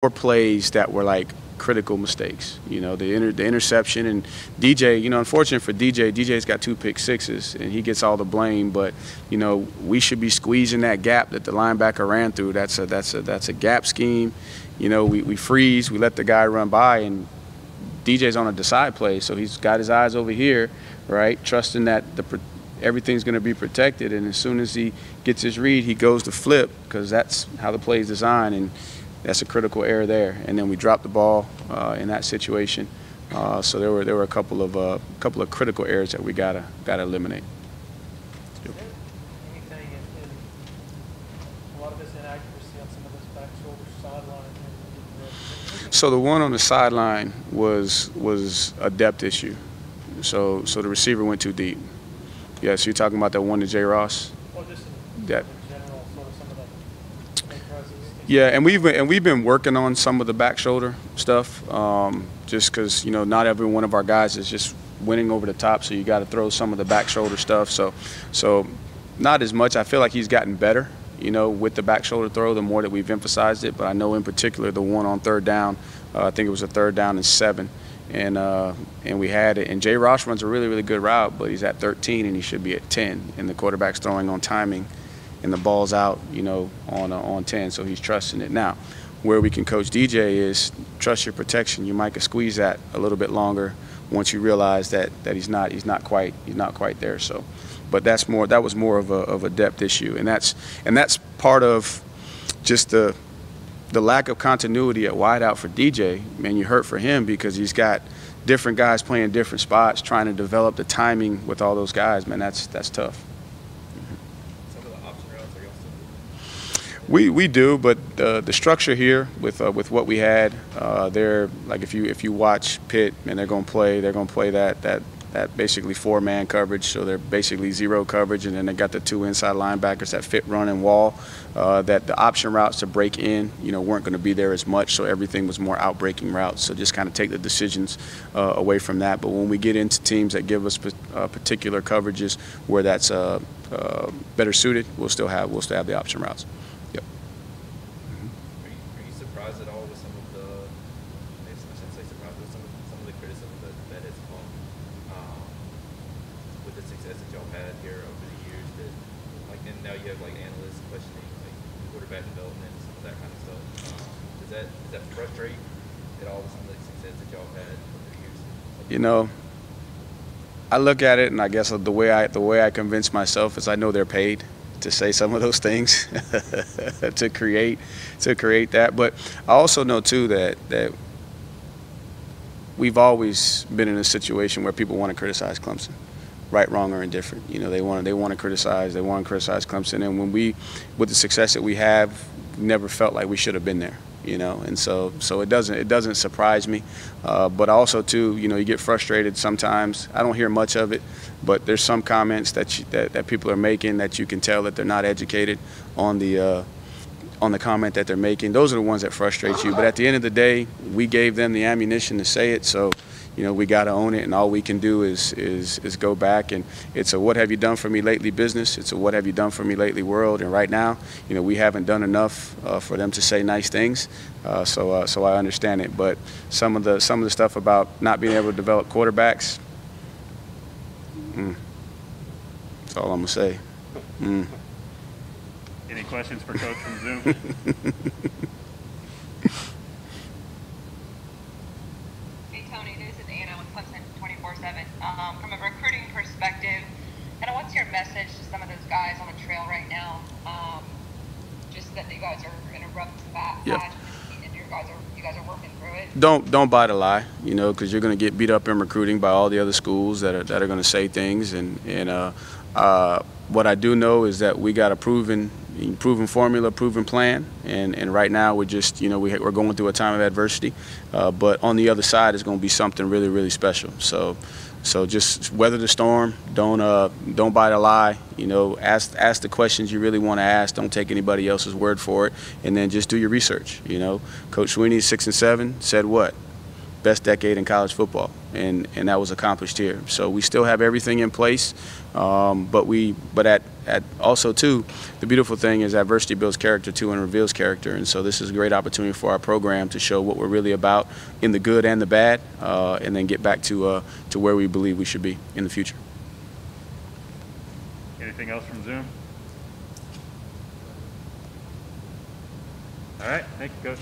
4 plays that were like critical mistakes. You know, the interception, and DJ, you know, unfortunate for DJ's got 2 pick sixes and he gets all the blame, but you know, we should be squeezing that gap that the linebacker ran through. That's a gap scheme. You know, we freeze, we let the guy run by, and DJ's on a decide play, so he's got his eyes over here, right, trusting that everything's going to be protected, and as soon as he gets his read, he goes to flip, because that's how the play is designed, and that's a critical error there. And then we dropped the ball in that situation. So there were a couple of critical errors that we gotta eliminate. Yep. Anything in a lot of this inaccuracy on some of this back shoulder sideline? So the one on the sideline was a depth issue. So the receiver went too deep. Yeah, so you're talking about that one to J. Ross? Well, just in that. General, sort of some of the presses. Yeah, and we've been working on some of the back shoulder stuff, just because, you know, not every one of our guys is just winning over the top, so you got to throw some of the back shoulder stuff. So not as much. I feel like he's gotten better, you know, with the back shoulder throw the more that we've emphasized it. But I know in particular the one on 3rd down, I think it was a 3rd down and 7, and we had it. And J. Ross runs a really, really good route, but he's at 13 and he should be at 10, and the quarterback's throwing on timing, and the ball's out, you know, on 10, so he's trusting it. Now, where we can coach DJ is trust your protection. You might could squeeze that a little bit longer once you realize that he's not quite there. So, but that was more of a depth issue, and that's part of just the lack of continuity at wideout for DJ. Man, you hurt for him because he's got different guys playing different spots, trying to develop the timing with all those guys. Man, that's tough. We do, but the structure here with what we had, they're like if you watch Pitt, and they're going to play that basically 4-man coverage, so they're basically 0 coverage, and then they got the 2 inside linebackers that fit run and wall. That the option routes to break in, you know, weren't going to be there as much, so everything was more out-breaking routes. So just kind of take the decisions away from that. But when we get into teams that give us particular coverages where that's better suited, we'll still have the option routes. Yep. Are you surprised at all with some of the, I shouldn't say surprised, but some of the criticism that has come with the success that y'all had here over the years, that like, and now you have like analysts questioning like quarterback development and some of that kind of stuff. Does that frustrate at all with some of the success that y'all had over the years? You know, I look at it, and I guess the way I convince myself is I know they're paid to say some of those things to create that. But I also know too that we've always been in a situation where people want to criticize Clemson, right, wrong, or indifferent. You know, they want to criticize Clemson, and with the success that we have, never felt like we should have been there. You know, and so it doesn't surprise me, but also too, you know, you get frustrated sometimes. I don't hear much of it, but there's some comments that people are making that you can tell that they're not educated on the comment that they're making. Those are the ones that frustrate you. But at the end of the day, we gave them the ammunition to say it, so you know, we got to own it, and all we can do is go back. And it's a what have you done for me lately business. It's a what have you done for me lately world. And right now, you know, we haven't done enough for them to say nice things. So I understand it. But some of the stuff about not being able to develop quarterbacks, that's all I'm gonna say. Any questions for Coach from Zoom? From a recruiting perspective, kind of what's your message to some of those guys on the trail right now? Just that you guys are in a rough patch, and you guys are working through it. Don't buy the lie, you know, because you're going to get beat up in recruiting by all the other schools that are going to say things. And what I do know is that we got a proven formula, proven plan, and right now we're just, you know, we're going through a time of adversity, but on the other side is going to be something really, really special. So just weather the storm. Don't buy the lie. You know, ask the questions you really want to ask. Don't take anybody else's word for it, and then just do your research. You know, Coach Sweeney's 6-7 said what? Best decade in college football, and that was accomplished here. So we still have everything in place, but at also too, the beautiful thing is adversity builds character too and reveals character. And so this is a great opportunity for our program to show what we're really about in the good and the bad, and then get back to where we believe we should be in the future. Anything else from Zoom? All right, thank you, Coach.